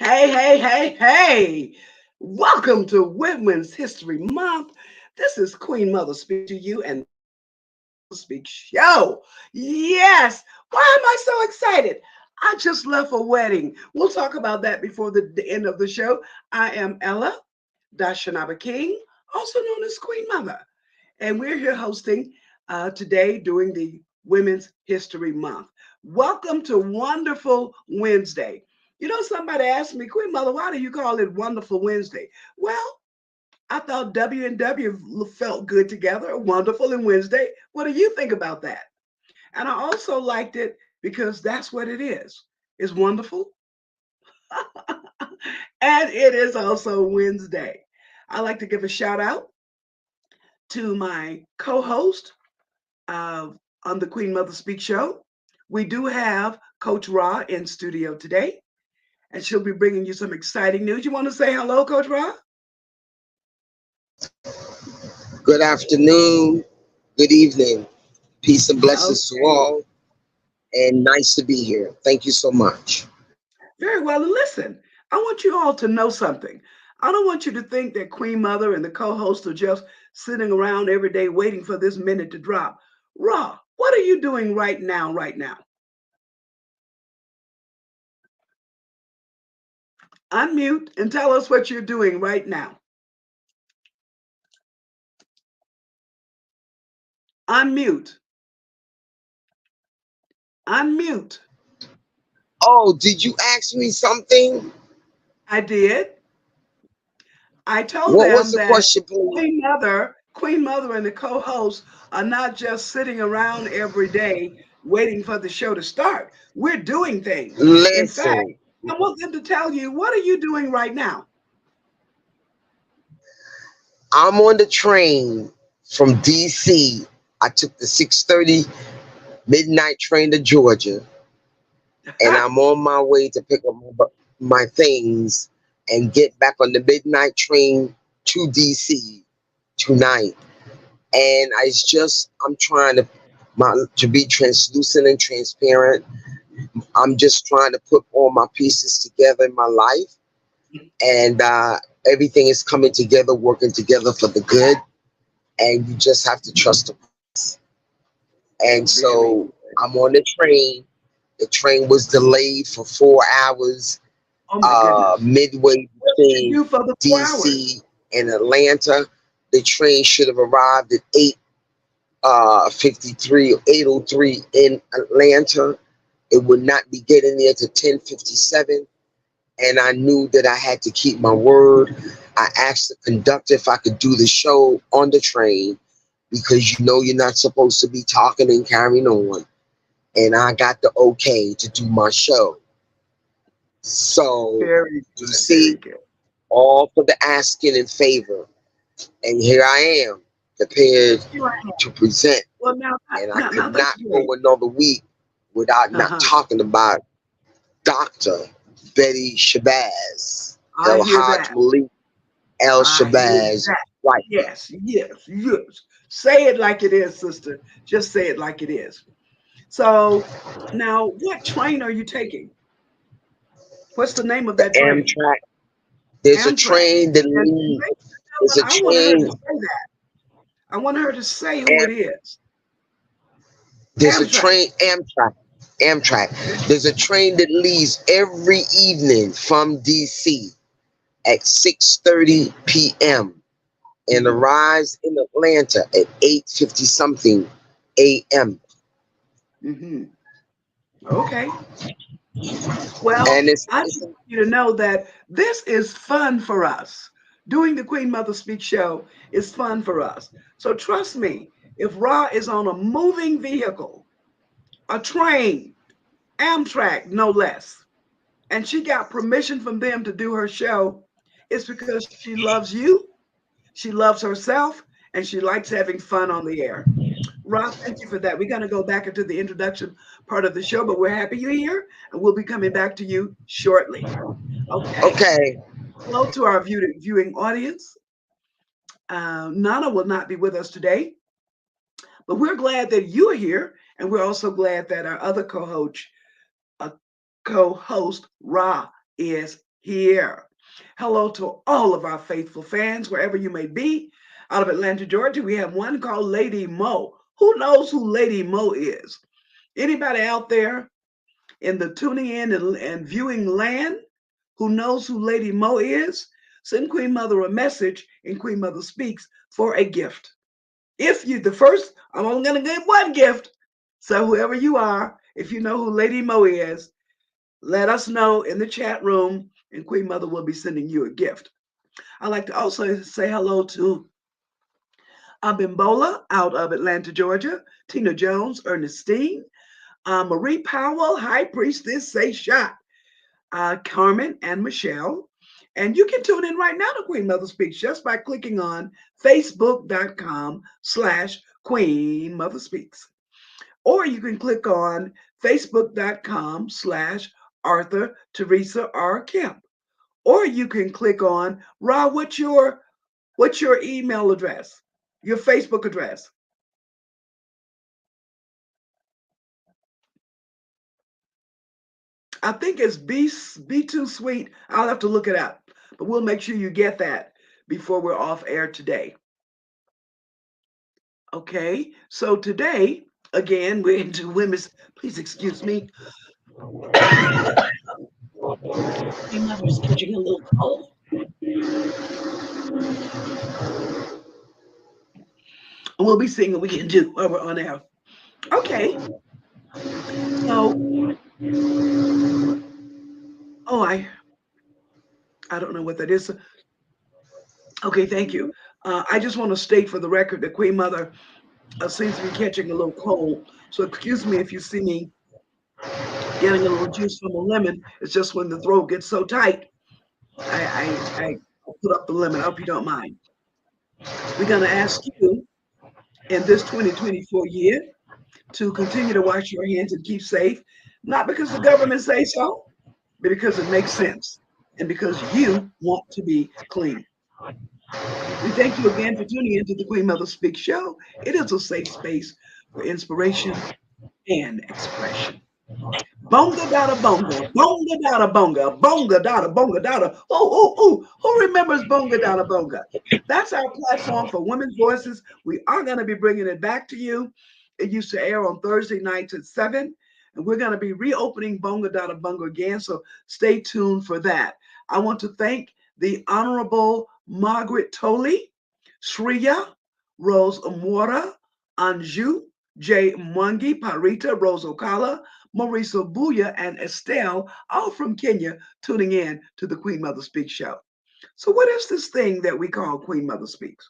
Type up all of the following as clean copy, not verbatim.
Hey. Welcome to Women's History Month. This is Queen Mother speak to you and Speak Show. Yes. Why am I so excited? I just left a wedding. We'll talk about that before the end of the show. I am Ella Dashanaba King, also known as Queen Mother. And we're here hosting today during the Women's History Month. Welcome to Wonderful Wednesday. You know, somebody asked me, Queen Mother, why do you call it Wonderful Wednesday? Well, I thought W and W felt good together, wonderful and Wednesday. What do you think about that? And I also liked it because that's what it is. It's wonderful and it is also Wednesday. I like to give a shout out to my co-host on the Queen Mother Speak Show. We do have Coach Ra in studio today, and she'll be bringing you some exciting news. You want to say hello, Coach Ra? Good afternoon, good evening. Peace and blessings to Okay. all, and nice to be here. Thank you so much. Very well. And listen, I want you all to know something. I don't want you to think that Queen Mother and the co-host are just sitting around every day waiting for this minute to drop. Ra, what are you doing right now? Right now, unmute and tell us what you're doing right now. Unmute. Unmute. Oh, did you ask me something? I did. I told What was them the that question, please? Queen Mother and the co-hosts are not just sitting around every day waiting for the show to start. We're doing things. In fact, Listen, I want them to tell you, what are you doing right now? I'm on the train from DC. I took the 6:30 midnight train to Georgia, and I'm on my way to pick up my things and get back on the midnight train to DC tonight. And I'm trying to be translucent and transparent. I'm just trying to put all my pieces together in my life, and everything is coming together, working together for the good. And you just have to trust the process. And Very. so I'm on the train. The train was delayed for 4 hours, Oh my goodness. midway What did you between do for the 4 hours? DC and Atlanta. The train should have arrived at 53 or 8:03 in Atlanta. It would not be getting there to 10:57, and I knew that I had to keep my word. I asked the conductor if I could do the show on the train because you know you're not supposed to be talking and carrying on, and I got the okay to do my show. So Very you good. Very see, good. all for the asking in favor, and here I am prepared You are. to present, Well, now, and I now could that's not go great. another week without not Uh-huh. talking about Dr. Betty Shabazz, I El hear Haj that. Malik El I hear Shabazz, that. right? Yes. Say it like it is, sister. Just say it like it is. So now, what train are you taking? What's the name of The that train? Amtrak. There's a Amtrak. train that And leaves. ladies and There's a gentlemen, I want her to train. say that. I want her to say who Am, it is. there's a Amtrak. train. Amtrak. There's a train that leaves every evening from DC at 6:30 p.m. and Hmm. arrives in Atlanta at 8:50 something a.m. Hmm. Okay. Well, And I just want you to know that this is fun for us. Doing the Queen Mother Speak show is fun for us. So trust me, if Ra is on a moving vehicle, a train, Amtrak, no less, and she got permission from them to do her show, it's because she loves you, she loves herself, and she likes having fun on the air. Rob, thank you for that. We're going to go back into the introduction part of the show, but we're happy you're here, and we'll be coming back to you shortly. Okay. okay, Hello to our viewing audience. Nana will not be with us today, but we're glad that you are here, and we're also glad that our other co-host Ra is here. Hello to all of our faithful fans, wherever you may be. Out of Atlanta, Georgia, we have one called Lady Mo. Who knows who Lady Mo is? Anybody out there in the tuning in and viewing land who knows who Lady Mo is? Send Queen Mother a message in Queen Mother Speaks for a gift. If you, the first, I'm only going to give one gift. So whoever you are, if you know who Lady Mo is, let us know in the chat room and Queen Mother will be sending you a gift. I'd like to also say hello to Abimbola out of Atlanta, Georgia, Tina Jones, Ernestine, Marie Powell, High Priestess, Say Shot, Carmen and Michelle. And you can tune in right now to Queen Mother Speaks just by clicking on facebook.com/Queen Mother Speaks. Or you can click on facebook.com/Arthur Teresa R. Kemp. Or you can click on, Ra, what's your email address? Your Facebook address? I think it's Be Too Sweet. I'll have to look it up, but we'll make sure you get that before we're off air today. Okay, so today, again, we're into women's, please excuse me. My mother's catching a little cold. We'll be seeing what we can do while we're on air. Okay, so, oh, I don't know what that is. Okay, thank you. I just want to state for the record that Queen Mother seems to be catching a little cold. So excuse me if you see me getting a little juice from a lemon. It's just when the throat gets so tight, I put up the lemon. I hope you don't mind. We're going to ask you in this 2024 year to continue to wash your hands and keep safe, not because the government says so, but because it makes sense and because you want to be clean. We thank you again for tuning into the Queen Mother Speaks show. It is a safe space for inspiration and expression. Bonga dada bonga, bonga dada bonga, bonga dada bonga dada. Who remembers bonga dada bonga? That's our platform for women's voices. We are going to be bringing it back to you. It used to air on Thursday nights at 7, and we're going to be reopening bonga dada bonga again, so stay tuned for that. I want to thank the Honorable Margaret Tolley, Shreya, Rose Amora, Anju, Jay Mwangi, Parita, Rose Okala, Maurice Buya, and Estelle, all from Kenya, tuning in to the Queen Mother Speaks show. So what is this thing that we call Queen Mother Speaks?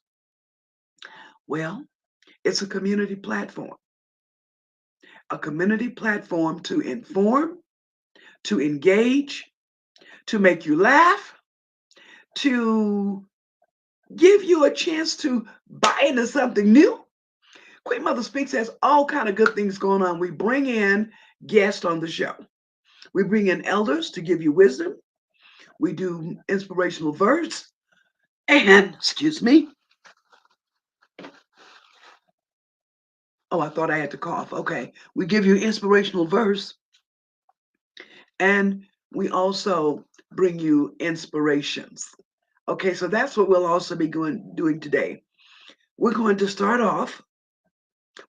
Well, it's a community platform. A community platform to inform, to engage, to make you laugh, to give you a chance to buy into something new. Queen Mother Speaks has all kind of good things going on. We bring in guests on the show. We bring in elders to give you wisdom. We do inspirational verse. And, excuse me. Oh, I thought I had to cough. Okay. We give you inspirational verse. And we also bring you inspirations. Okay, so that's what we'll also be doing today. We're going to start off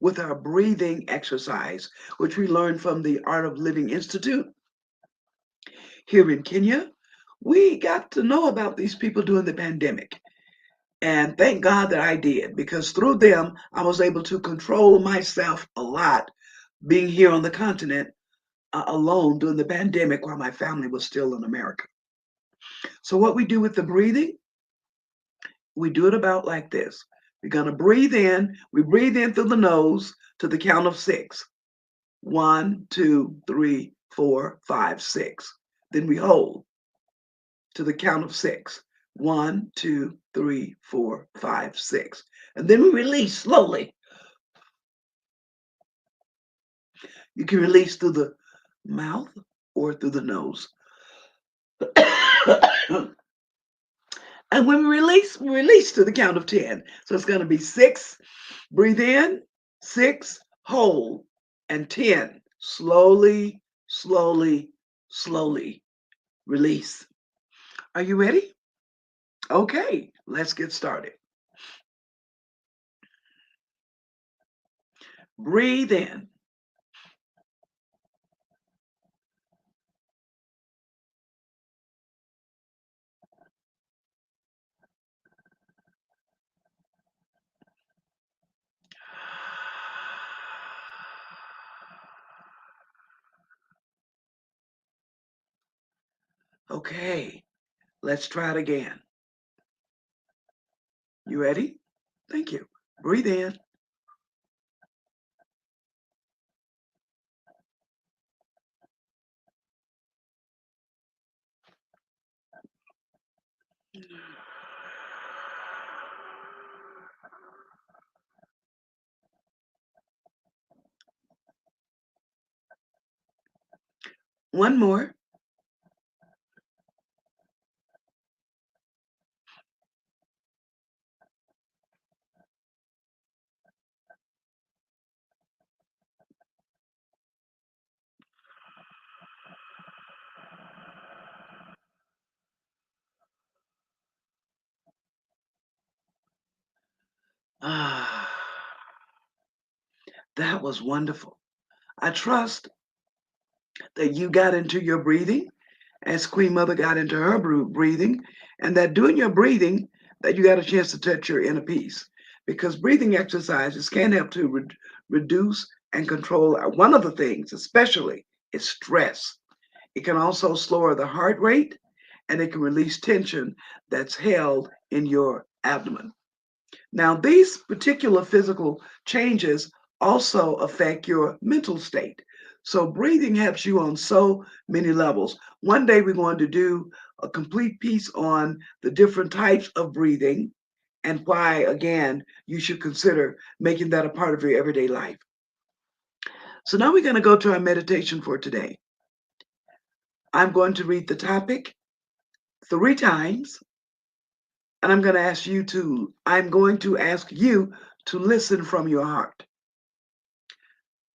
with our breathing exercise, which we learned from the Art of Living Institute here in Kenya. We got to know about these people during the pandemic. And thank God that I did, because through them, I was able to control myself a lot being here on the continent alone during the pandemic while my family was still in America. So what we do with the breathing, we do it about like this. We're going to breathe in. We breathe in through the nose to the count of 6. 1, 2, 3, 4, 5, 6. Then we hold to the count of 6. 1, 2, 3, 4, 5, 6. And then we release slowly. You can release through the mouth or through the nose. And when we release to the count of 10. So it's going to be 6, breathe in, 6, hold, and 10. Slowly, slowly, slowly release. Are you ready? Okay, let's get started. Breathe in. Okay, let's try it again. You ready? Thank you. Breathe in. One more. Ah, that was wonderful. I trust that you got into your breathing as Queen Mother got into her breathing, and that doing your breathing, that you got a chance to touch your inner peace. Because breathing exercises can help to reduce and control one of the things, especially, is stress. It can also slow the heart rate, and it can release tension that's held in your abdomen. Now, these particular physical changes also affect your mental state. So, breathing helps you on so many levels. One day, we're going to do a complete piece on the different types of breathing and why, again, you should consider making that a part of your everyday life. So, now we're going to go to our meditation for today. I'm going to read the topic 3 times, and I'm going to ask you to listen from your heart.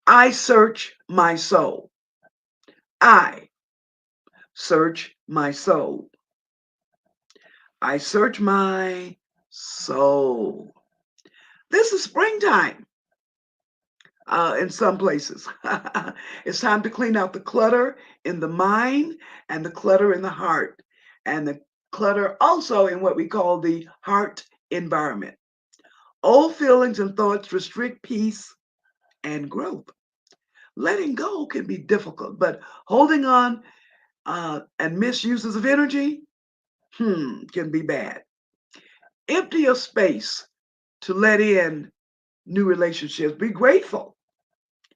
I search my soul. I search my soul. I search my soul. This is springtime in some places. It's time to clean out the clutter in the mind and the clutter in the heart, and the clutter also in what we call the heart environment. Old feelings and thoughts restrict peace and growth. Letting go can be difficult, but holding on and misuses of energy can be bad. Empty your space to let in new relationships. Be grateful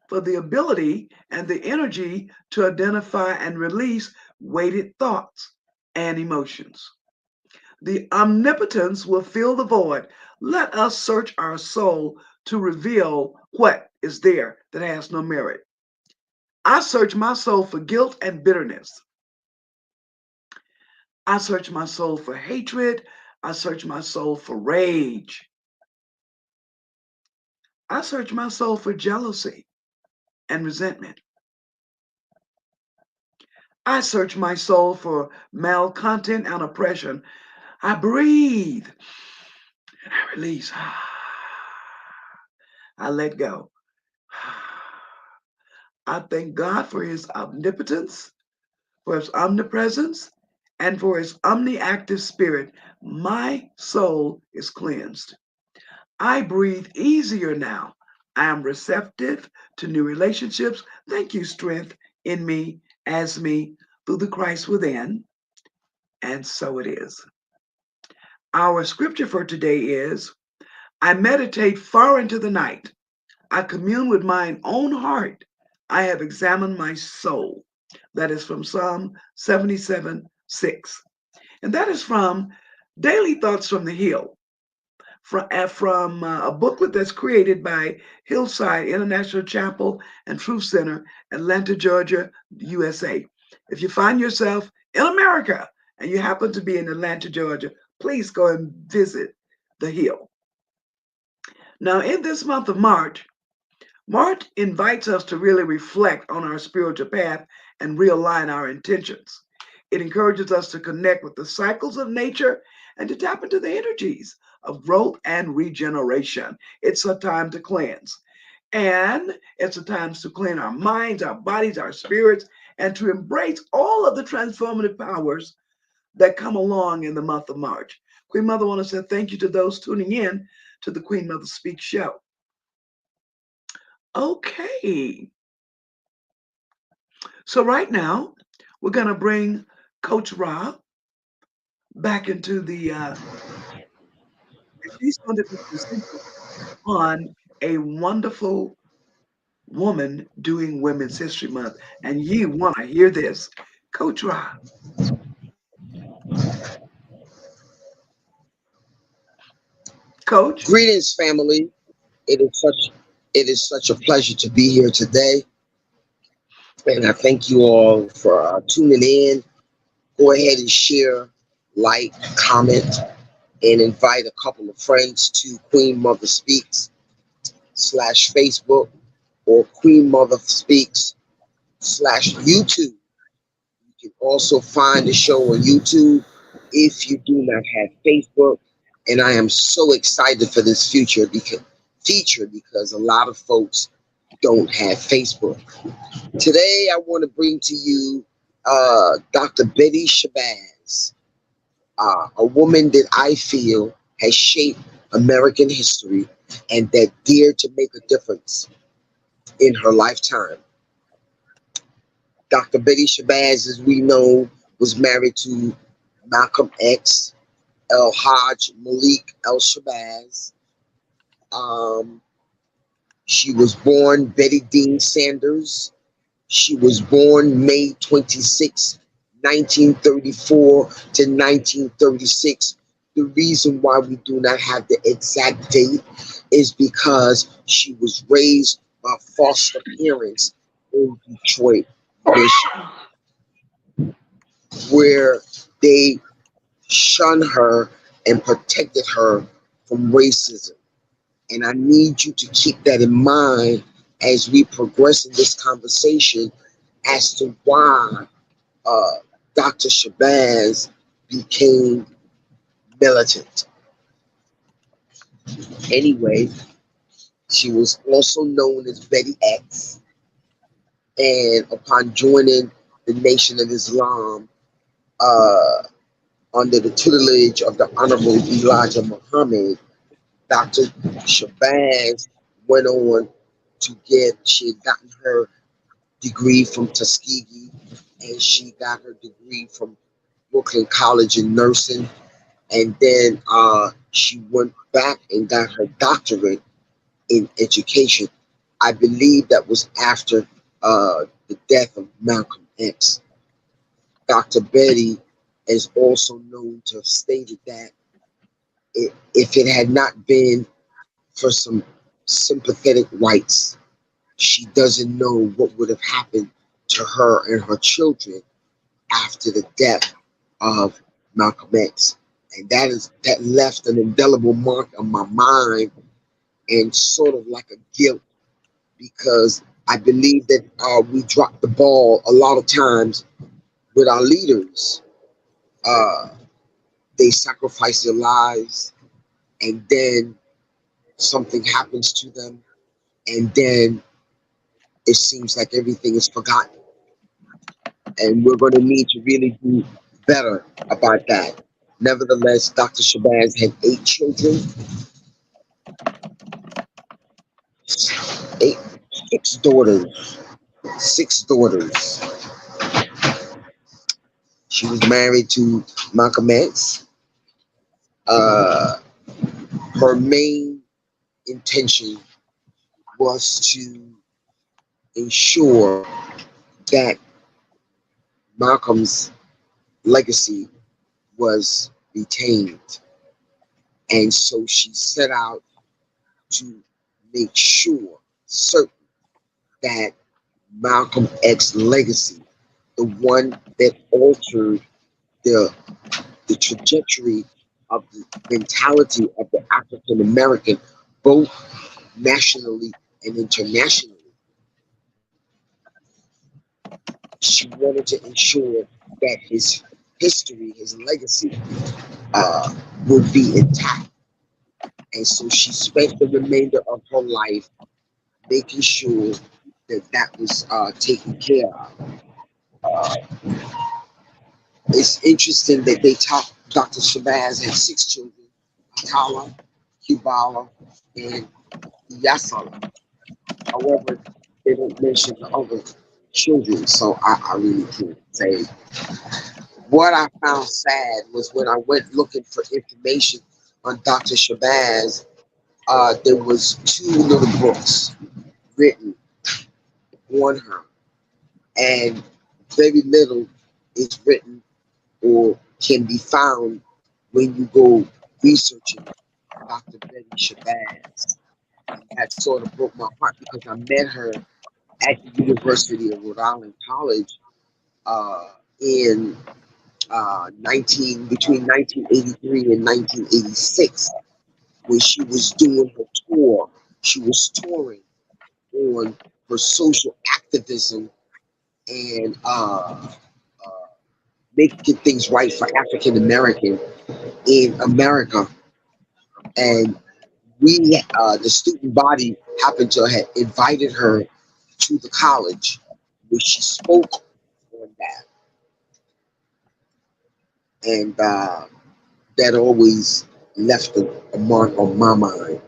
for the ability and the energy to identify and release weighted thoughts and emotions. The omnipotence will fill the void. Let us search our soul to reveal what is there that has no merit. I search my soul for guilt and bitterness. I search my soul for hatred. I search my soul for rage. I search my soul for jealousy and resentment. I search my soul for malcontent and oppression. I breathe and I release. I let go. I thank God for his omnipotence, for his omnipresence, and for his omniactive spirit. My soul is cleansed. I breathe easier now. I am receptive to new relationships. Thank you, strength in me, as me, through the Christ within. And so it is. Our scripture for today is I meditate far into the night. I commune with mine own heart. I have examined my soul. That is from Psalm 77:6. And that is from Daily Thoughts from the Hill, from a booklet that's created by Hillside International Chapel and Truth Center, Atlanta, Georgia, USA. If you find yourself in America and you happen to be in Atlanta, Georgia, please go and visit the Hill. Now, in this month of March invites us to really reflect on our spiritual path and realign our intentions. It encourages us to connect with the cycles of nature and to tap into the energies of growth and regeneration. It's a time to cleanse. And it's a time to clean our minds, our bodies, our spirits, and to embrace all of the transformative powers that come along in the month of March. Queen Mother, I want to say thank you to those tuning in to the Queen Mother Speak show. Okay. So right now, we're going to bring Coach Rob back into the, she's going to be presenting on a wonderful woman doing Women's History Month. And you want to hear this. Coach Rob. Coach? Greetings, family. It is such a pleasure to be here today, and I thank you all for tuning in. Go ahead and share, like, comment, and invite a couple of friends to Queen Mother Speaks slash Facebook or Queen Mother Speaks slash YouTube. You can also find the show on YouTube if you do not have Facebook. And I am so excited for this feature because a lot of folks don't have Facebook. Today, I want to bring to you Dr. Betty Shabazz, a woman that I feel has shaped American history and that dared to make a difference in her lifetime. Dr. Betty Shabazz, as we know, was married to Malcolm X, El Hajj Malik El Shabazz. Um, she was born Betty Dean Sanders. She was born May 26, 1934 to 1936. The reason why we do not have the exact date is because she was raised by foster parents in Detroit, Michigan, where they shunned her and protected her from racism. And I need you to keep that in mind as we progress in this conversation as to why uh, Dr. Shabazz became militant. Anyway, she was also known as Betty X, and upon joining the Nation of Islam uh, under the tutelage of the Honorable Elijah Muhammad, Dr. Shabazz went on she had gotten her degree from Tuskegee, and she got her degree from Brooklyn College in nursing, and then she went back and got her doctorate in education. I believe that was after the death of Malcolm X. Dr. Betty is also known to have stated that if it had not been for some sympathetic whites, she doesn't know what would have happened to her and her children after the death of Malcolm X. And that left an indelible mark on my mind and sort of like a guilt because I believe that we drop the ball a lot of times with our leaders. Uh, they sacrifice their lives and then something happens to them and then it seems like everything is forgotten. And we're going to need to really do better about that. Nevertheless, Dr. Shabazz had 8 children, eight, 6 daughters, 6 daughters. She was married to Malcolm X. Uh, her main intention was to ensure that Malcolm's legacy was retained. And so she set out to make sure, certain, that Malcolm X legacy, the one that altered the the trajectory of the mentality of the African American, both nationally and internationally. She wanted to ensure that his history, his legacy, uh, would be intact. And so she spent the remainder of her life making sure that that was taken care of. Uh, it's interesting that they talk. Dr. Shabazz had 6 children: Atala, Kubala, and Yasala. However, they don't mention the other children, so I really can't say. What I found sad was when I went looking for information on Dr. Shabazz, there was 2 little books written on her, and very little is written or can be found when you go researching Dr. Betty Shabazz. And that sort of broke my heart because I met her at the University of Rhode Island College uh, in 1983 and 1986 when she was doing her tour. She was touring on her social activism and making things right for African American in America. And the student body, happened to have invited her to the college, where she spoke on that, and that always left a mark on my mind.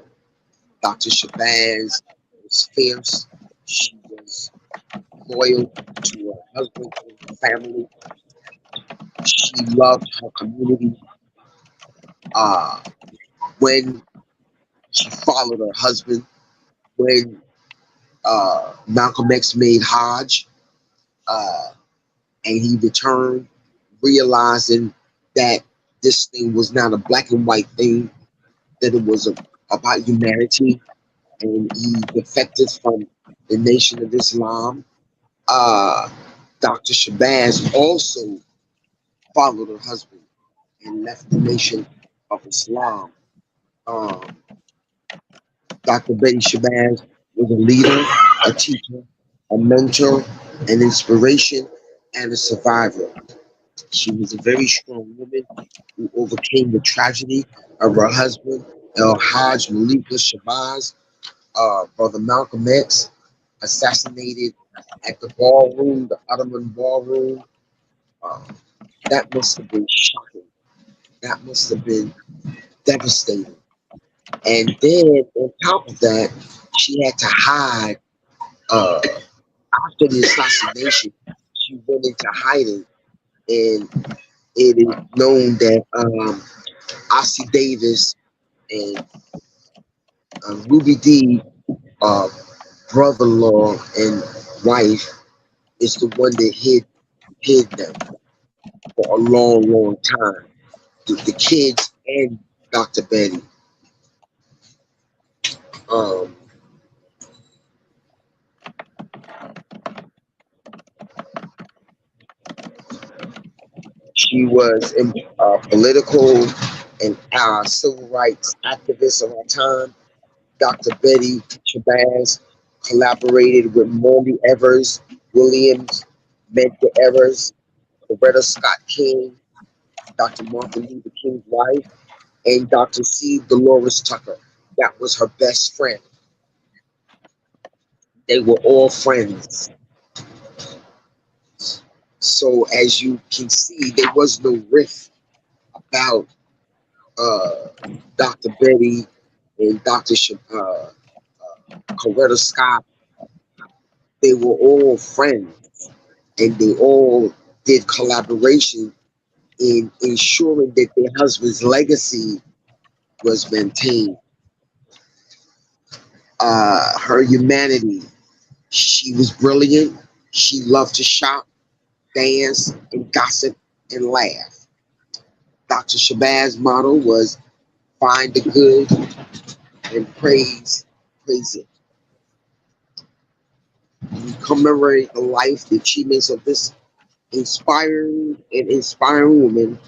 Dr. Shabazz was fierce. She was loyal to her husband and her family. She loved her community. Uh, when she followed her husband, when Malcolm X made Hajj, uh, and he returned, realizing that this thing was not a black and white thing, that it was about humanity, and he defected from the Nation of Islam. Uh, Dr. Shabazz also followed her husband and left the Nation of Islam. Um, Dr. Betty Shabazz was a leader, a teacher, a mentor, an inspiration, and a survivor. She was a very strong woman who overcame the tragedy of her husband, El Hajj Malika Shabazz, brother Malcolm X, assassinated at the ballroom, the Ottoman ballroom. Uh, that must have been shocking. That must have been devastating. And then on top of that, she had to hide. Uh, After the assassination, she went into hiding, and it is known that Ossie Davis and Ruby D, uh, brother-in-law and wife, is the one that hid them for a long, long time. The kids and Dr. Betty. Um, she was a political and civil rights activist of her time. Dr. Betty Shabazz collaborated with Molly Evers Williams, Medgar Evers, Coretta Scott King, Dr. Martin Luther King's wife, and Dr. C. Dolores Tucker. That was her best friend. They were all friends. So as you can see, there was no rift about uh, Dr. Betty and Coretta Scott. They were all friends, and they all did collaboration in ensuring that their husband's legacy was maintained. Her humanity. She was brilliant. She loved to shop, dance, and gossip and laugh. Dr. Shabazz's motto was find the good and praise it. We commemorate the life, the achievements of this inspiring woman.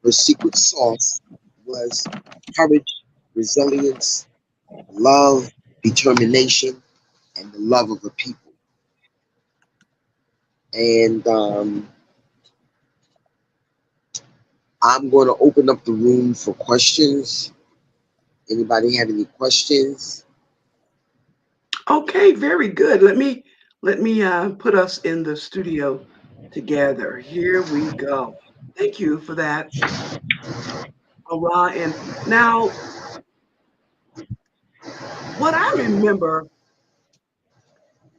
Her secret sauce was courage, resilience, love, determination, and the love of the people. and I'm going to open up the room for questions. Anybody have any questions? Okay, very good. Let me put us in the studio together. Here we go. Thank you for that, Ara. And now, what I remember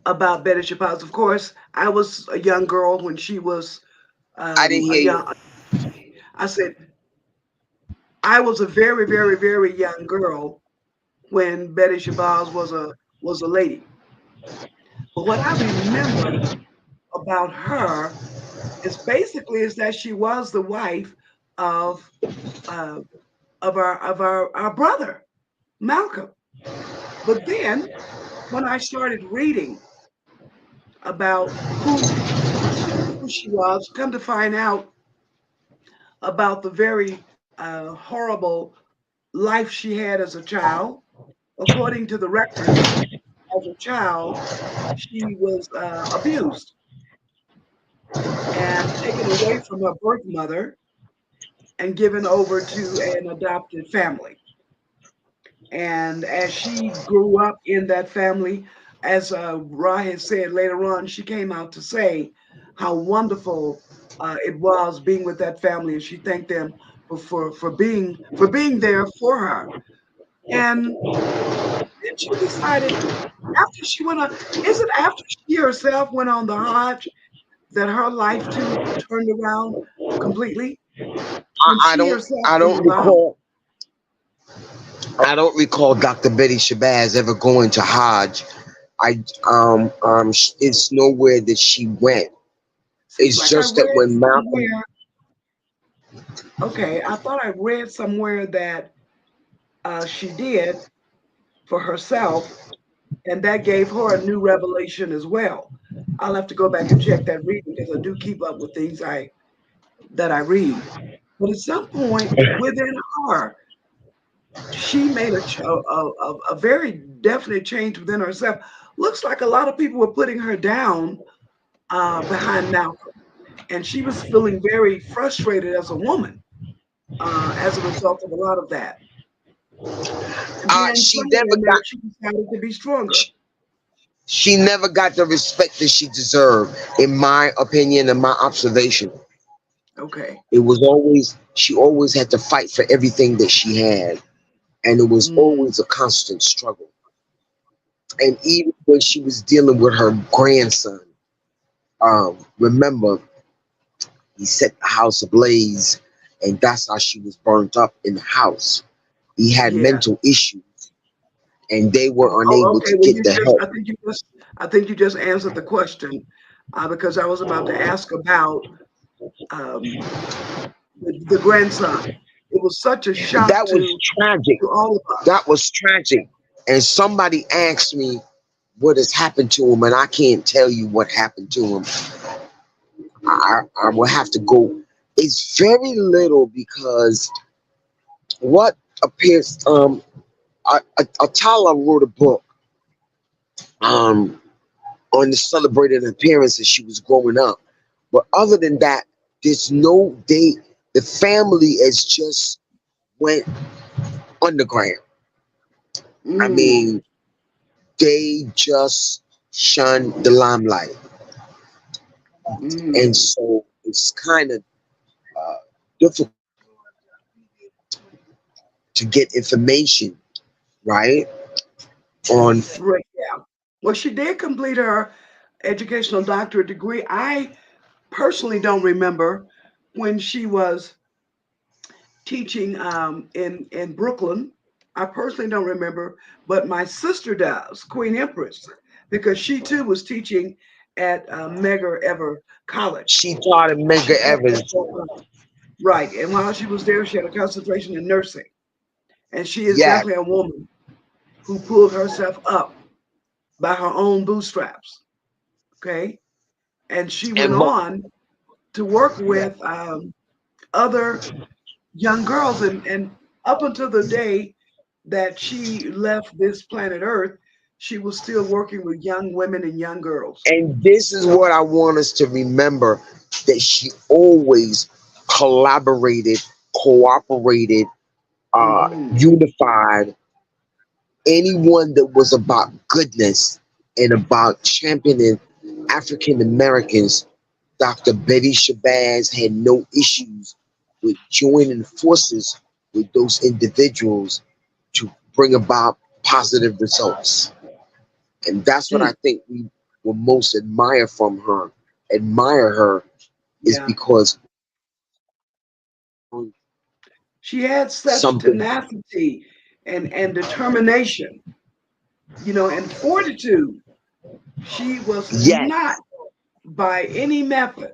about Betty Shabazz, of course, I was a young girl when she was I didn't a hear you. young. I said I was a very, very, very young girl when Betty Shabazz was a lady. But what I remember about her is basically is that she was the wife of uh, our brother Malcolm. But then when I started reading about who she was, come to find out about the very horrible life she had as a child. According to the records, as a child, she was abused and taken away from her birth mother and given over to an adopted family. And as she grew up in that family, as Ra had said later on, she came out to say how wonderful it was being with that family, and she thanked them for being there for her. And then she decided after she went on, is it after she herself went on the Hajj that her life too turned around completely? When I, I she don't. herself I went don't on the Hajj. recall. I don't recall Dr. Betty Shabazz ever going to Hajj. It's nowhere that she went. Seems It's like I just that read when Malcolm, somewhere. Okay, I thought I read somewhere that she did for herself, and that gave her a new revelation as well. I'll have to go back and check that reading because I do keep up with things I that I read. But at some point within her, she made a very definite change within herself. Looks like a lot of people were putting her down behind Malcolm, and she was feeling very frustrated as a woman as a result of a lot of that. And then she somewhere never in there, got. she decided to be stronger. She never got the respect that she deserved, in my opinion and my observation. Okay. It was always she always had to fight for everything that she had, and it was Mm, always a constant struggle. And even when she was dealing with her grandson, remember he set the house ablaze, and that's how she was burnt up in the house. He had yeah. mental issues, and they were Oh, unable okay. to Well, get the help. I think you just answered the question because I was about to ask about um, the grandson. It was such a shock That was tragic. to all of That us. was tragic. And somebody asked me what has happened to him, and I can't tell you what happened to him. I will have to go. It's very little because what appears. Atala wrote a book um on the celebrated appearance as she was growing up, but other than that, there's no they. The family has just went underground. I Mm, mean, they just shun the limelight, and mm, so it's kind of difficult to get information right on. right. Yeah. Well, she did complete her educational doctorate degree. I personally don't remember when she was teaching in Brooklyn. I personally don't remember, but my sister does, Queen Empress, because she too was teaching at Medgar Evers College. She taught at She Medgar taught there Evers. right, and while she was there, she had a concentration in nursing, and she is Yeah, definitely a woman who pulled herself up by her own bootstraps. Okay, and she went and on to work yeah, with other young girls, and up until the day that she left this planet Earth, she was still working with young women and young girls. And this is what I want us to remember, that she always collaborated, cooperated, Hmm. unified anyone that was about goodness and about championing African Americans. Dr. Betty Shabazz had no issues with joining forces with those individuals to bring about positive results. And that's what I think we will most admire her, is Yeah. because She had such something, tenacity and determination, and fortitude. She was not yes, by any method,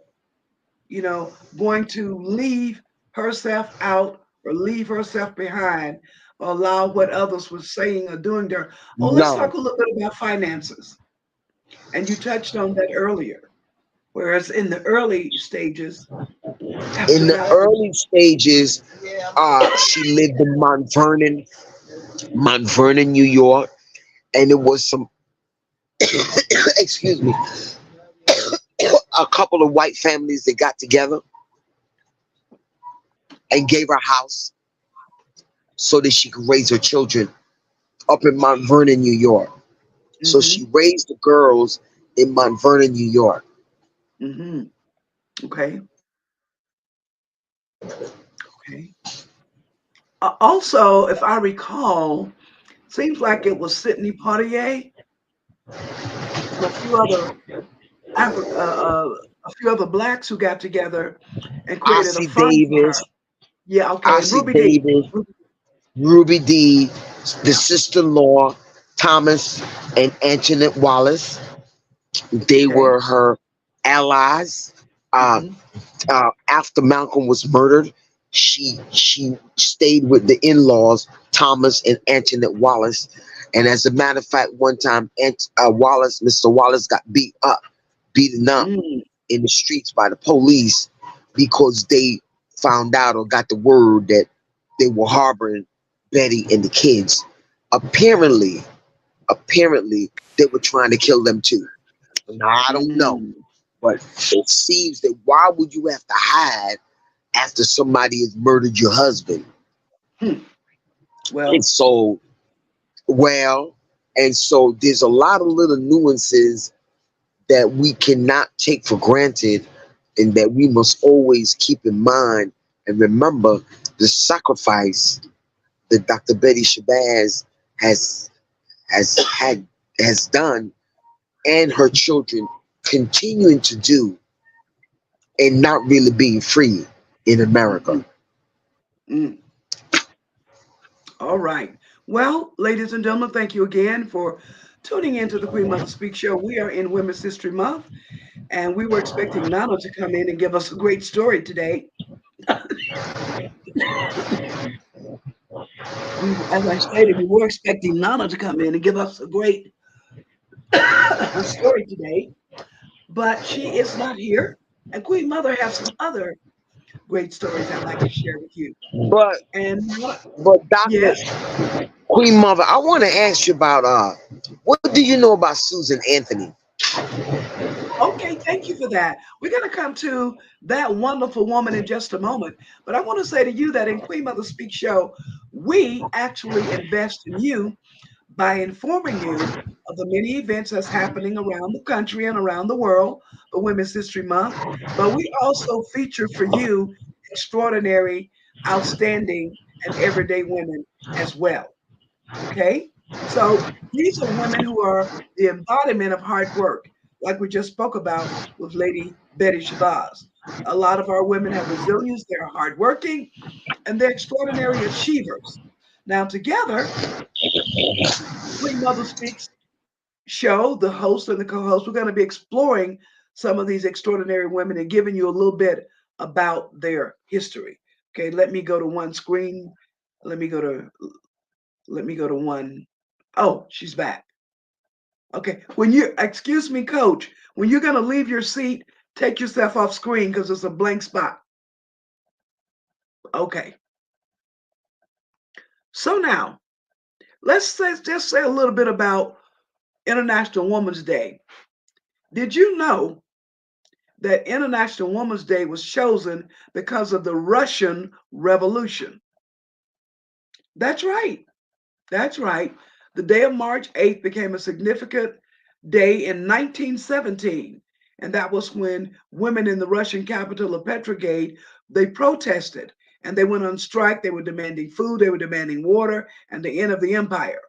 going to leave herself out or leave herself behind or allow what others were saying or doing to her. Oh, let's talk no. a little bit about finances. And you touched on that earlier. Whereas in the early stages, after In the Malcolm, early stages, she lived in Mount Vernon, New York, and it was some, excuse me, a couple of white families that got together and gave her a house so that she could raise her children up in Mount Vernon, New York. So she hmm raised the girls in Mount Vernon, New York. hmm okay, okay. Also, if I recall, seems like it was Sidney Poitier and a few other blacks who got together and created a Ossie fund for her. Davis, Yeah, okay, and Ossie Ruby D. Davis, Ruby D, the sister-in-law, Thomas and Antoinette Wallace. They Okay. were her allies. Uh, hmm After Malcolm was murdered, she stayed with the in-laws, Thomas and Antoinette Wallace. And as a matter of fact, one time, Mr. Wallace got beaten up mm in the streets by the police because they found out or got the word that they were harboring Betty and the kids. Apparently, apparently, they were trying to kill them too. Now I don't know, mm but it seems that why would you have to hide after somebody has murdered your husband? Hmm. And Well, so, well, and so there's a lot of little nuances that we cannot take for granted and that we must always keep in mind and remember the sacrifice that Dr. Betty Shabazz has has had has done, and her children continuing to do, and not really being free in America. mhm, mm. All right. Well, ladies and gentlemen, thank you again for tuning in to the Queen Mother Speak Show. We are in Women's History Month, and we were expecting Nana to come in and give us a great story today. As I stated, we were expecting Nana to come in and give us a great story today, but she is not here. And Queen Mother has some other great stories I'd like to share with you. But And Doctor yes, Queen Mother, I want to ask you about what do you know about Susan Anthony? okay, thank you for that. We're going to come to that wonderful woman in just a moment. But I want to say to you that in Queen Mother Speak Show, we actually invest in you by informing you of the many events that's happening around the country and around the world for Women's History Month. But we also feature for you extraordinary, outstanding, and everyday women as well. Okay? So these are women who are the embodiment of hard work, like we just spoke about with Lady Betty Shabazz. A lot of our women have resilience, they're hardworking, and they're extraordinary achievers. Now, together, Queen Mother Speaks show, the host and the co host, we're going to be exploring some of these extraordinary women and giving you a little bit about their history. Okay, let me go to one screen. Let me go to one. Oh, she's back. Okay. Excuse me, coach, when you're going to leave your seat, take yourself off screen because it's a blank spot. Okay. So now, just say a little bit about International Women's Day. Did you know that International Women's Day was chosen because of the Russian Revolution? That's right. That's right. The day of March 8th became a significant day in 1917. And that was when women in the Russian capital of Petrograd, they protested and they went on strike. They were demanding food, they were demanding water, and the end of the empire.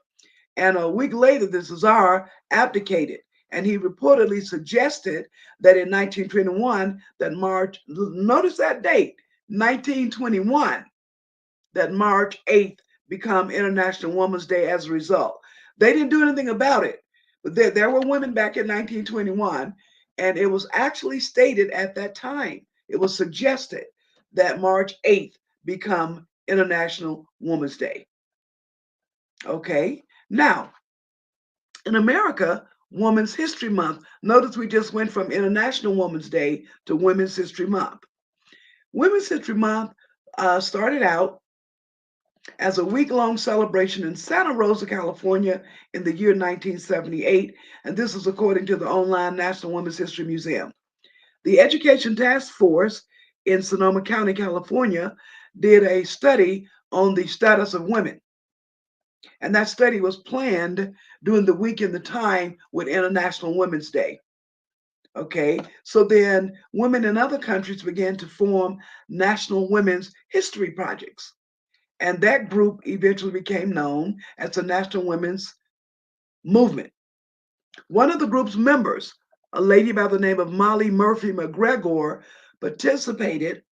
And a week later, the Tsar abdicated. And he reportedly suggested that in 1921, that March, notice that date, 1921, that March 8th become International Women's Day as a result. They didn't do anything about it, but there were women back in 1921, and it was actually stated at that time, it was suggested that March 8th become International Women's Day. Okay, now in America, Women's History Month. Notice we just went from International Women's Day to Women's History Month. Women's History Month started out as a week-long celebration in Santa Rosa, California in the year 1978, and this is according to the online National Women's History Museum. The Education Task Force in Sonoma County, California, did a study on the status of women. And that study was planned during the week and the time with International Women's Day. Okay, so then women in other countries began to form national women's history projects. And that group eventually became known as the National Women's Movement. One of the group's members, a lady by the name of Molly Murphy McGregor, participated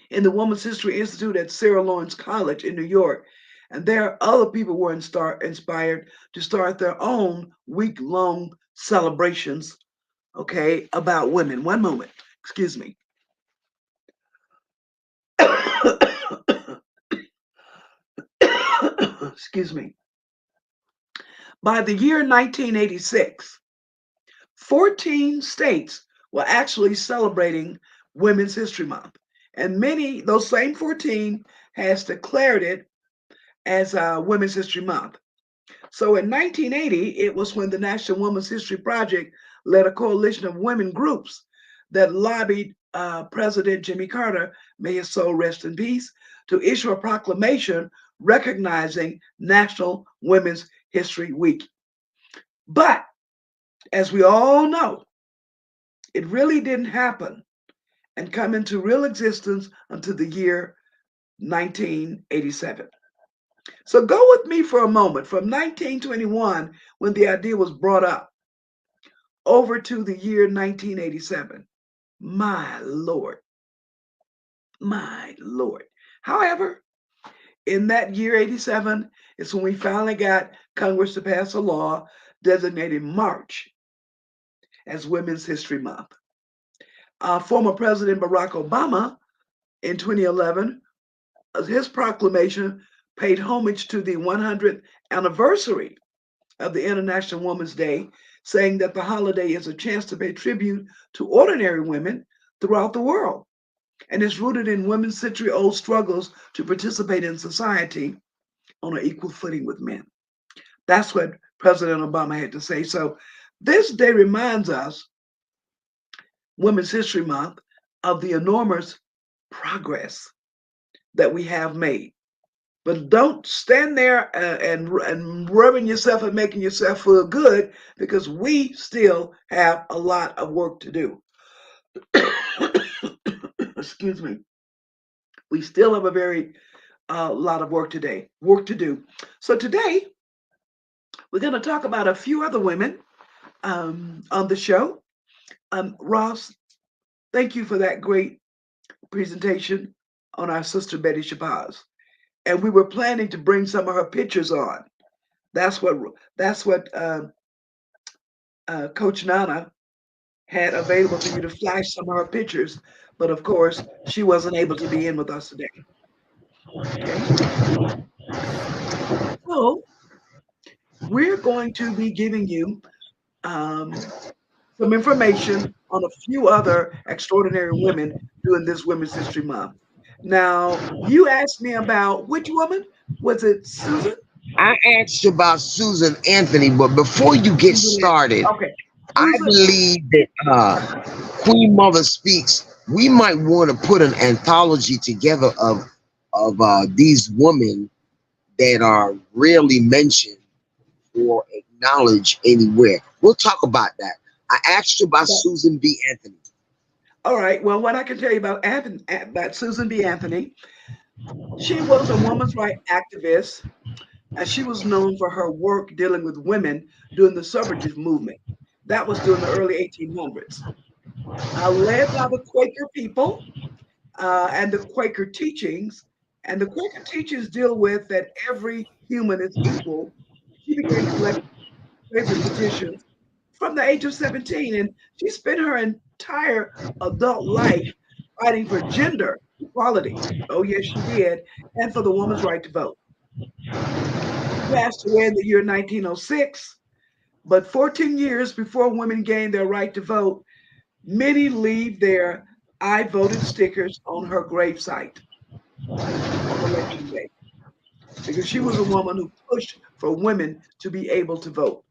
in the Women's History Institute at Sarah Lawrence College in New York. And there, other people were inspired to start their own week-long celebrations, okay, about women. One moment, excuse me. Excuse me. By the year 1986, 14 states were actually celebrating Women's History Month. And many, those same 14, has declared it as Women's History Month. So in 1980, it was when the National Women's History Project led a coalition of women groups that lobbied President Jimmy Carter, may his soul rest in peace, to issue a proclamation recognizing National Women's History Week. But as we all know, it really didn't happen and come into real existence until the year 1987. So go with me for a moment from 1921, when the idea was brought up, over to the year 1987. My Lord. My Lord. However, in that year 87 is when we finally got Congress to pass a law designating March as Women's History Month. Former President Barack Obama in 2011, his proclamation paid homage to the 100th anniversary of the International Women's Day, saying that the holiday is a chance to pay tribute to ordinary women throughout the world, and is rooted in women's century-old struggles to participate in society on an equal footing with men. That's what President Obama had to say. So this day reminds us, Women's History Month, of the enormous progress that we have made. But don't stand there and rubbing yourself and making yourself feel good, because we still have a lot of work to do. Excuse me. We still have a very lot of work to do. So today, we're going to talk about a few other women on the show. Ross, thank you for that great presentation on our sister Betty Shabazz. And we were planning to bring some of her pictures on. That's what Coach Nana had available for you to flash some of her pictures. But of course, she wasn't able to be in with us today. Okay. So we're going to be giving you some information on a few other extraordinary women during this Women's History Month. Now, you asked me about which woman? Was it Susan? I asked you about Susan Anthony, but before you get Susan started, Okay. I Susan, believe that Queen Mother Speaks, we might want to put an anthology together of these women that are rarely mentioned or acknowledged anywhere. We'll talk about that. I asked you about Susan B. Anthony. all right. Well, what I can tell you about Susan B. Anthony, she was a woman's rights activist, and she was known for her work dealing with women during the suffragist movement. That was during the early 1800s. Led by the Quaker people and the Quaker teachings. And the Quaker teachings deal with that every human is equal. She began collecting slavery petitions from the age of 17, and she spent her entire adult life fighting for gender equality. Oh, yes, she did, and for the woman's right to vote. She passed away in the year 1906, but 14 years before women gained their right to vote, many leave their I voted stickers on her gravesite on election day because she was a woman who pushed for women to be able to vote.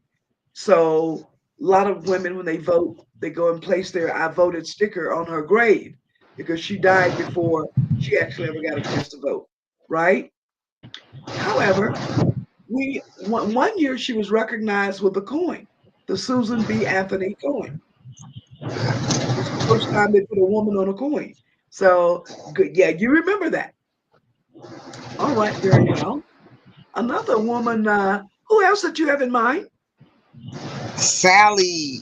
So a lot of women, when they vote, they go and place their I voted sticker on her grave because she died before she actually ever got a chance to vote, right? However, one year she was recognized with a coin, the Susan B. Anthony coin. It's the first time they put a woman on a coin. So good, yeah, you remember that. All right, very well. Another woman. Who else did you have in mind? Sally,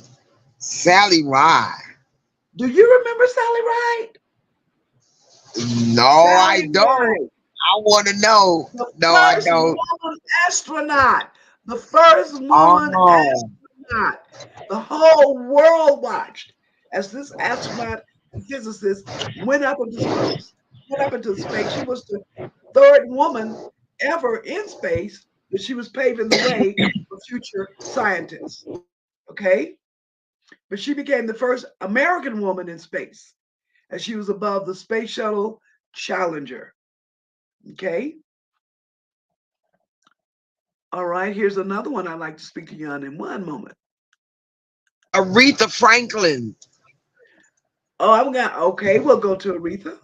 Sally Rye. Do you remember Sally Ride? No, I Sally don't. Ride, I want to know. the No, I first don't. woman astronaut, the first woman Oh, astronaut. The whole world watched as this astronaut and physicist went up into space. Went up into space. She was the third woman ever in space, but she was paving the way for future scientists. Okay, but she became the first American woman in space, as she was above the space shuttle Challenger. Okay. All right. Here's another one I'd like to speak to you on in one moment. Aretha Franklin. Oh, I'm gonna. Okay, we'll go to Aretha.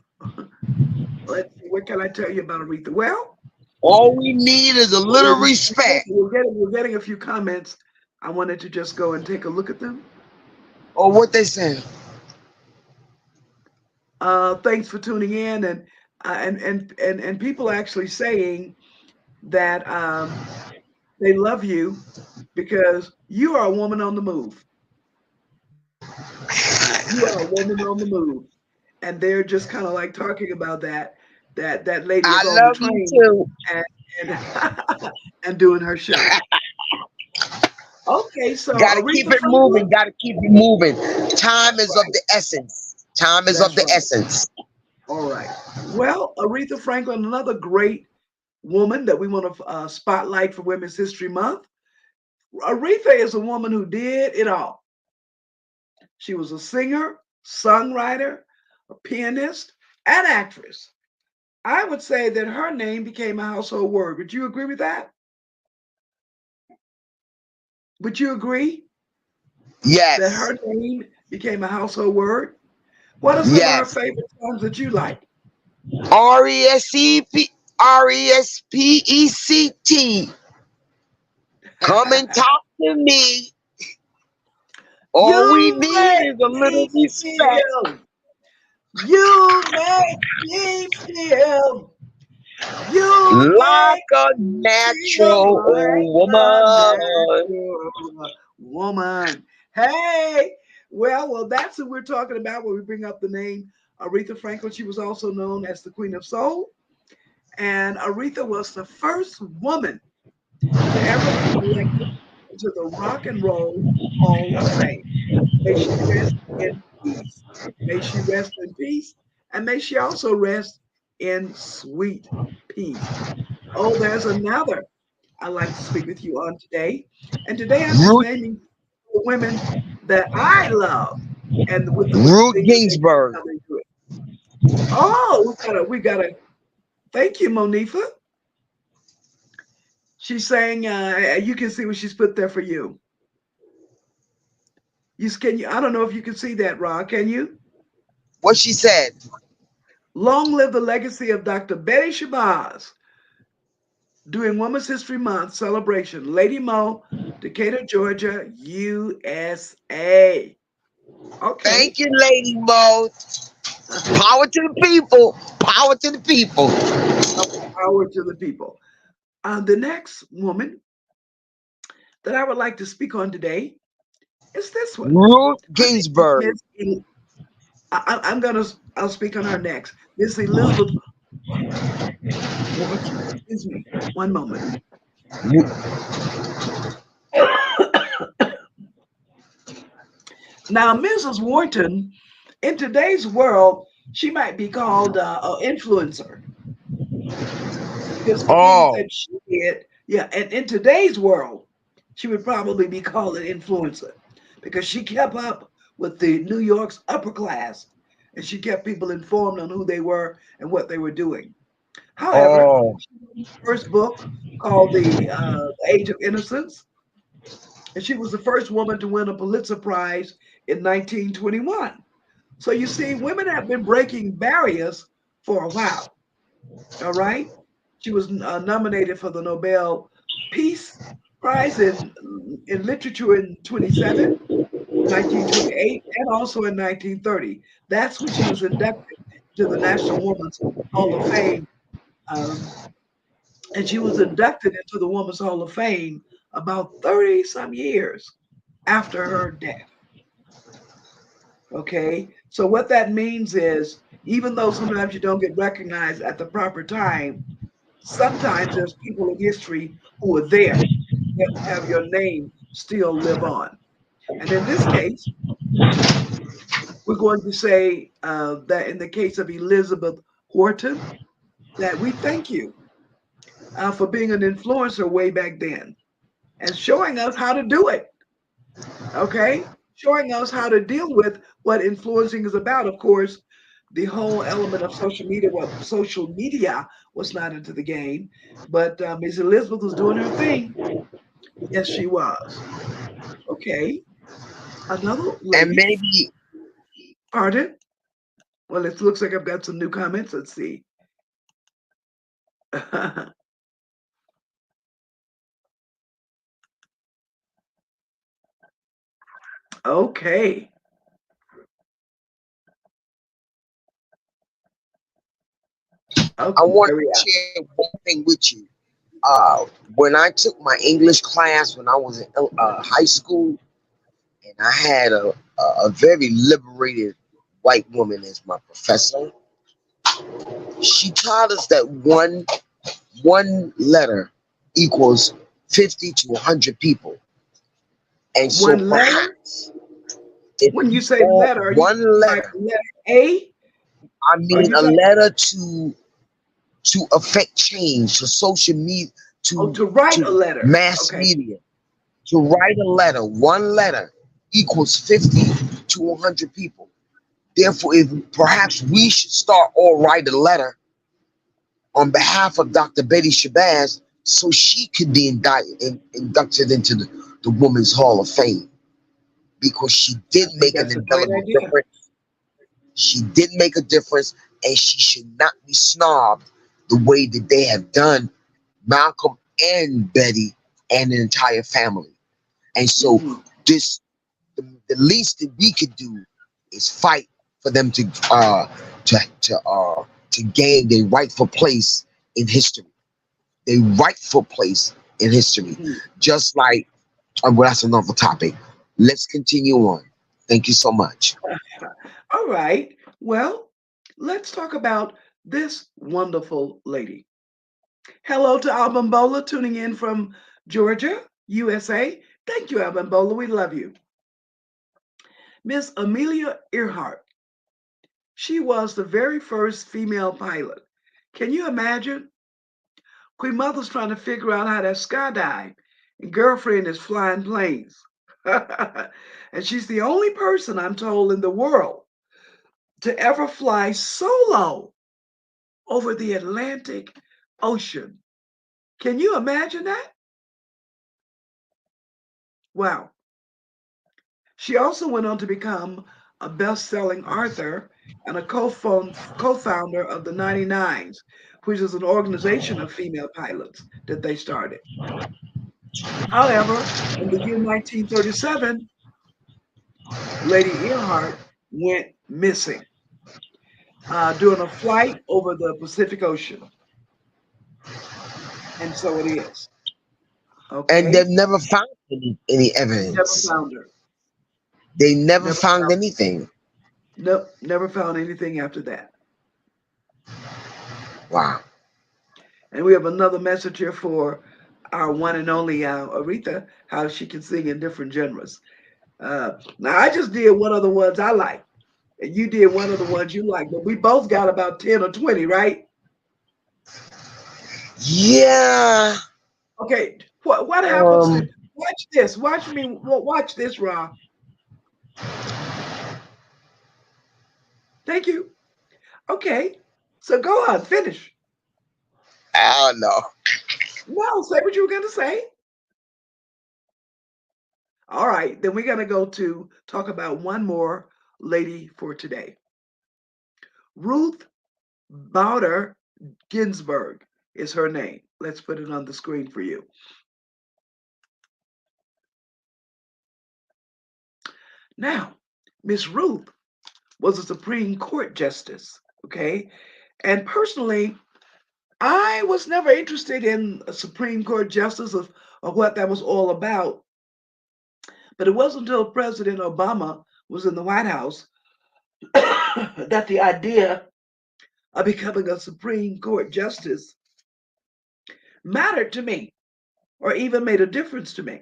Let's see. What can I tell you about Aretha? Well, All we need is a little respect. we're getting a few comments. I wanted to just go and take a look at them. Or what they say. Thanks for tuning in, and people actually saying that they love you because you are a woman on the move. You are a woman on the move, and they're just kind of like talking about that lady I is on the love you train too. and and doing her show. Okay, so Gotta keep Aretha it Franklin. moving. Gotta keep it moving. Time is of Right, the essence. Time is of that's the right. essence. All right. Well, Aretha Franklin, another great woman that we want to spotlight for Women's History Month. Aretha is a woman who did it all. She was a singer, songwriter, a pianist, and actress. I would say that her name became a household word. Would you agree with that? Would you agree that Yes. her name became a household word? What are some of her Yes. favorite songs that you like? Respect. Come and talk to me. All we You need make is a little me respect. feel. You make me feel. You Like make a me feel natural like a woman. natural woman. Hey, well, that's who we're talking about when we bring up the name Aretha Franklin. She was also known as the Queen of Soul, and Aretha was the first woman to ever be elected into the Rock and Roll Hall of Fame. May she rest in peace. May she rest in peace, and may she also rest in sweet peace. Oh, there's another I'd like to speak with you on today. And today I'm just Ruth, naming the women that I love and with the Ruth things that they do and Ginsburg. how they do it. Oh, we gotta thank you, Monifa. She's saying, you can see what she's put there for you. Can you? I don't know if you can see that, Ron. Can you? What she said? Long live the legacy of Dr. Betty Shabazz during Women's History Month celebration. Lady Mo, Decatur, Georgia, USA. Okay. Thank you, Lady Mo. Power to the people. Power to the people. Power to the people. The next woman that I would like to speak on today is this one. Ruth Her name is Ginsburg. I'm gonna. I'll speak on her next. Miss Elizabeth Warren. Excuse me. One moment. Now, Mrs. Wharton, in today's world, she might be called an influencer because the things Oh, that she did, yeah, and in today's world, she would probably be called an influencer because she kept up with the New York's upper class and she kept people informed on who they were and what they were doing. However, oh, she wrote her first book called The Age of Innocence, and she was the first woman to win a Pulitzer Prize in 1921. So you see, women have been breaking barriers for a while. All right. She was nominated for the Nobel Peace Prize in Literature in 1928, and also in 1930. That's when she was inducted to the National Women's Hall of Fame. Um, and she was inducted into the Women's Hall of Fame about 30 some years after her death. Okay. So what that means is, even though sometimes you don't get recognized at the proper time, sometimes there's people in history who are there that have your name still live on. And in this case, we're going to say that in the case of Elizabeth Horton, that we thank you for being an influencer way back then and showing us how to do it. Okay, showing us how to deal with what influencing is about. Of course, the whole element of social media was not into the game, but Miss Elizabeth was doing her thing. Yes, she was. Okay, another and lady. maybe, Pardon? Well, it looks like I've got some new comments. Let's see. Okay. I Okay. want There we to are. share one thing with you. When I took my English class when I was in high school, and I had a very liberated white woman as my professor, she taught us that one letter equals 50 to 100 people. And so One letter. perhaps if When you we say all letter, are you one like letter, letter A? I Are mean you a talking? letter to affect change, to social media, Oh, to to write a to letter. mass Okay. media, to write a letter, one letter equals 50 to 100 people. Therefore, if perhaps we should start or write a letter on behalf of Dr. Betty Shabazz so she could be inducted into the Women's Hall of Fame because she did I think make an that's a great indelible idea. difference. She did make a difference, and she should not be snobbed the way that they have done Malcolm and Betty and the entire family. And so, Mhm. this the least that we could do is fight for them to gain their rightful place in history. Their rightful place in history. Mhm. Just like well, that's another topic. Let's continue on. Thank you so much. All right. Well, let's talk about this wonderful lady. Hello to Albumbola tuning in from Georgia, USA. Thank you, Albumbola. We love you. Miss Amelia Earhart. She was the very first female pilot. Can you imagine? Queen Mother's trying to figure out how to skydive, and girlfriend is flying planes. And she's the only person, I'm told, in the world to ever fly solo over the Atlantic Ocean. Can you imagine that? Wow. She also went on to become a best-selling author and a co-founder of the 99s, which is an organization of female pilots that they started. However, in the year 1937, Lady Earhart went missing during a flight over the Pacific Ocean. And so it is. And they've Okay? never found any Never evidence. found her. They never Never found found. anything. Nope, never found anything after that. Wow. And we have another message here for our one and only Aretha, how she can sing in different genres. Now, I just did one of the ones I like, and you did one of the ones you like, but we both got about 10 or 20, right? Yeah. Okay, what happens to, Um. watch this, watch this, Ra. Thank you. Okay, so go on, finish. I don't know. No, say what you were going to say. All right, then we're going to go to talk about one more lady for today. Ruth Bader Ginsburg is her name. Let's put it on the screen for you. Now, Miss Ruth was a Supreme Court justice, okay? And personally, I was never interested in a Supreme Court justice of what that was all about. But it wasn't until President Obama was in the White House that the idea of becoming a Supreme Court justice mattered to me or even made a difference to me.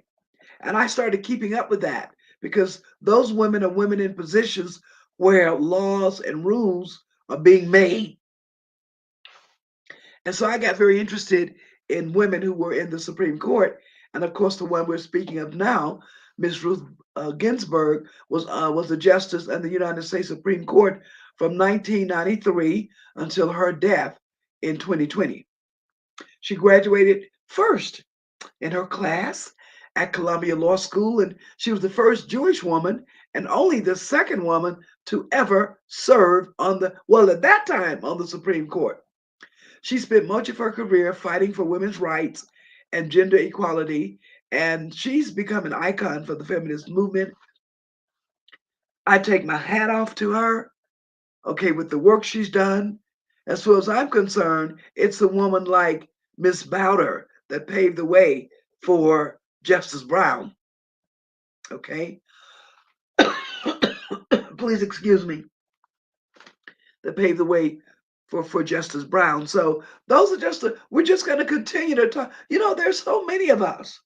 And I started keeping up with that because those women are women in positions where laws and rules are being made. And so I got very interested in women who were in the Supreme Court. And of course, the one we're speaking of now, Ms. Ruth Ginsburg, was a justice in the United States Supreme Court from 1993 until her death in 2020. She graduated first in her class at Columbia Law School, and she was the first Jewish woman and only the second woman to ever serve on the, well, at that time, on the Supreme Court. She spent much of her career fighting for women's rights and gender equality, and she's become an icon for the feminist movement. I take my hat off to her, okay, with the work she's done. As far as I'm concerned, it's a woman like Miss Bowder that paved the way for Justice Brown, okay? Please excuse me, that paved the way for Justice Brown. So those are just we're just going to continue to talk. You know, there's so many of us,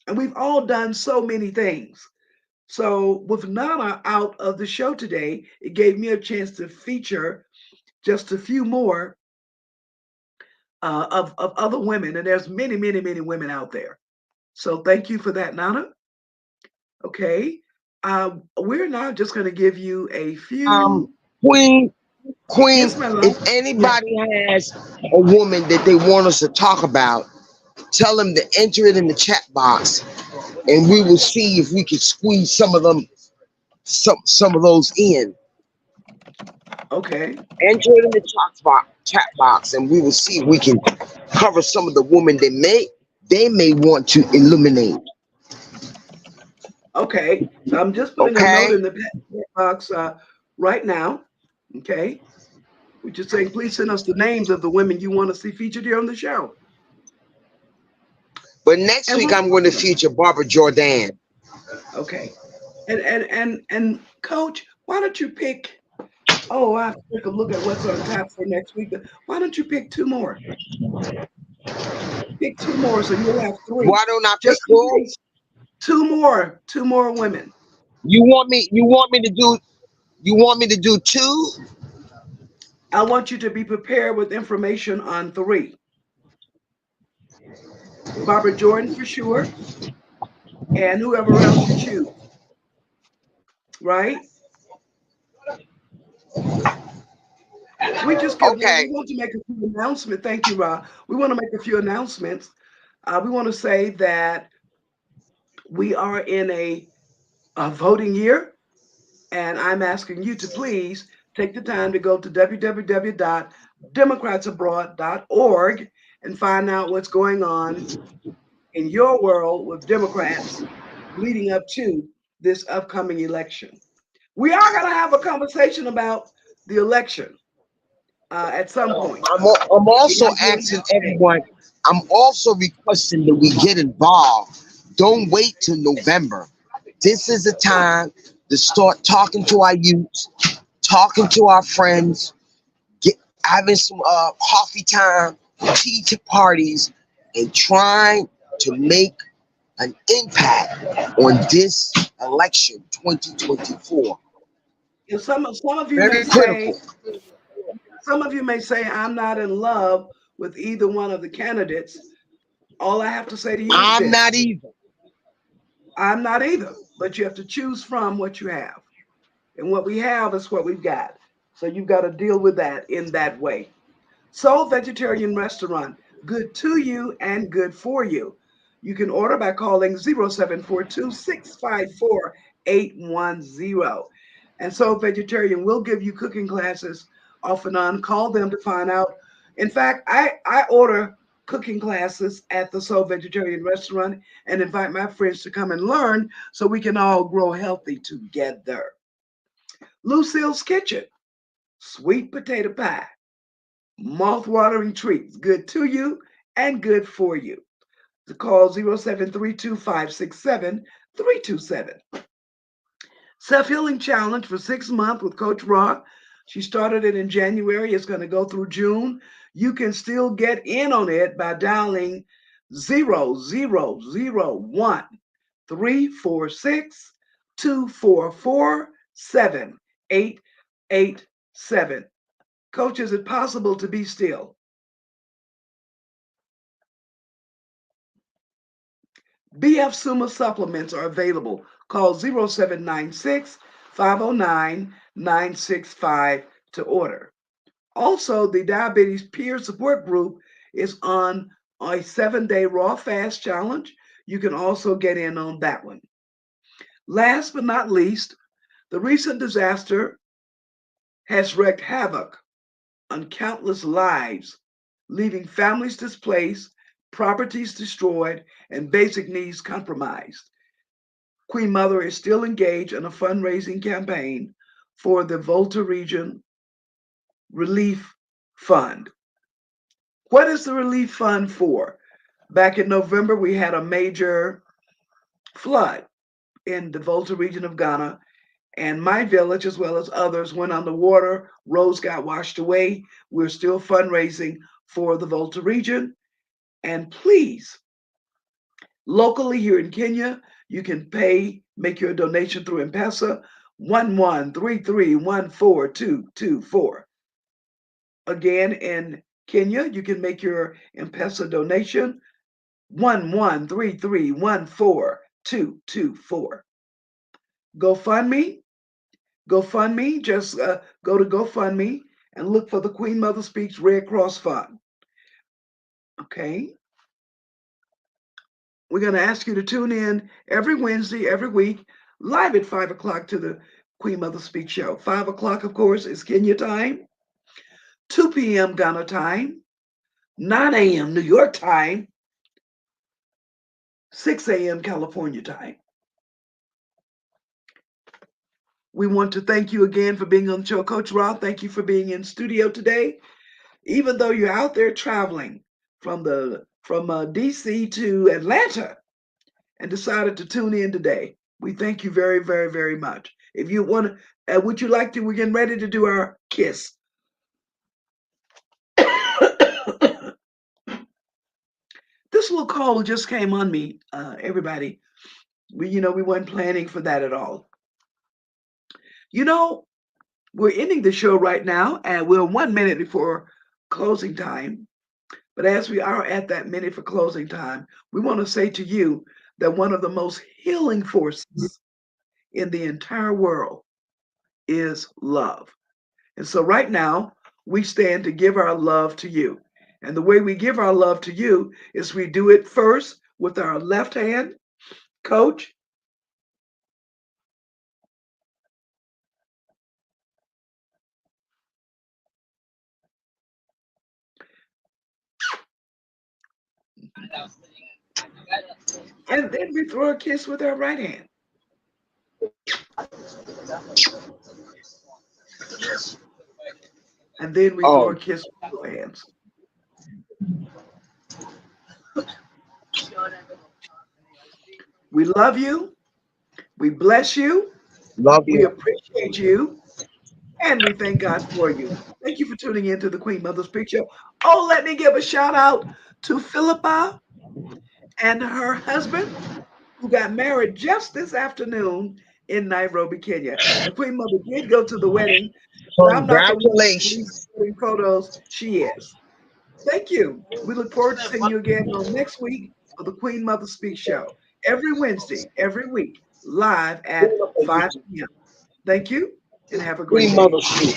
and we've all done so many things. So with Nana out of the show today, it gave me a chance to feature just a few more of other women, and there's many, many, many women out there. So thank you for that, Nana. Okay, we're now just going to give you a Um. few. Queen. Queen. Yes, my love. If Yeah. anybody has a woman that they want us to talk about, tell them to enter it in the chat box, and we will see if we can squeeze some of them, some of those in. Okay. Enter it in the chat box, and we will see if we can cover some of the women they may want to illuminate. Okay, so I'm just putting a note Okay. in the box right now. Okay, we're just saying, please send us the names of the women you want to see featured here on the show, But next and week we'll I'm going to cover them. feature Barbara Jordan. Okay, and Coach, why don't you pick? Oh, I have to take a look at what's on tap for next week. Why don't you pick two more? Pick two more, so you'll have three, Why don't I pick just in who? case. Two more women. You want me to do two? I want you to be prepared with information on three. Barbara Jordan for sure, and whoever else you choose, right? We Okay. want to make a few announcements. Thank you, Rob. We want to make a few announcements. We want to say that we are in a voting year, and I'm asking you to please take the time to go to www.democratsabroad.org and find out what's going on in your world with Democrats leading up to this upcoming election. We are going to have a conversation about the election at some point. I'm We're also not doing asking that today. everyone, I'm also requesting that we get involved. Don't wait till November. This is the time to start talking to our youth, talking to our friends, get having some coffee time, tea to parties, and trying to make an impact on this election 2024. Some of you may Very say, critical. I'm not in love with either one of the candidates. All I have to say to you is I'm this: not either. I'm not either, but you have to choose from what you have. And what we have is what we've got. So you've got to deal with that in that way. Soul Vegetarian Restaurant, good to you and good for you. You can order by calling 0742-654-810. And Soul Vegetarian will give you cooking classes off and on. Call them to find out. In fact, I order cooking classes at the Soul Vegetarian Restaurant and invite my friends to come and learn so we can all grow healthy together. Lucille's Kitchen, sweet potato pie, mouth-watering treats, good to you and good for you. To call 0732-567-327. Self-Healing Challenge for 6 months with Coach Rock. She started it in January. It's going to go through June. You can still get in on it by dialing 0001-346-244-7887. Coach, is it possible to be still? BF Suma supplements are available. Call 0796-509-965 to order. Also, the Diabetes Peer Support Group is on a 7-day raw fast challenge. You can also get in on that one. Last but not least, the recent disaster has wreaked havoc on countless lives, leaving families displaced, properties destroyed, and basic needs compromised. Queen Mother is still engaged in a fundraising campaign for the Volta Region Relief Fund. What is the relief fund for? Back in November, we had a major flood in the Volta region of Ghana, and my village, as well as others, went underwater. Roads got washed away. We're still fundraising for the Volta region. And please, locally here in Kenya, you can make your donation through M-Pesa 1133142224. Again, in Kenya, you can make your M-Pesa donation 1133142224. GoFundMe, just go to GoFundMe and look for the Queen Mother Speaks Red Cross Fund. Okay. We're going to ask you to tune in every Wednesday, every week, live at 5 o'clock to the Queen Mother Speaks show. 5 o'clock, of course, is Kenya time, 2 p.m. Ghana time, 9 a.m. New York time, 6 a.m. California time. We want to thank you again for being on the show. Coach Roth, thank you for being in studio today. Even though you're out there traveling from DC to Atlanta and decided to tune in today, we thank you very, very, very much. If you want to, would you like to, we're getting ready to do our kiss. This little call just came on me, everybody. We weren't planning for that at all. We're ending the show right now, and we're 1 minute before closing time. But as we are at that minute for closing time, we want to say to you that one of the most healing forces in the entire world is love. And so right now, we stand to give our love to you. And the way we give our love to you is we do it first with our left hand, coach. And then we throw a kiss with our right hand. And then we throw Oh, a kiss with both hands. We love you. We bless you. love We you. appreciate you. And we thank God for you. Thank you for tuning in to the Queen Mother Speak Show. Oh, let me give a shout out to Philippa and her husband who got married just this afternoon in Nairobi, Kenya. The Queen Mother did go to the wedding, but I'm not the one to release Congratulations. wedding photos. She is. Thank you. We look forward to seeing you again on next week for the Queen Mother Speak Show. Every Wednesday, every week, live at 5 p.m. Thank you and have a great Queen day. Mother Street.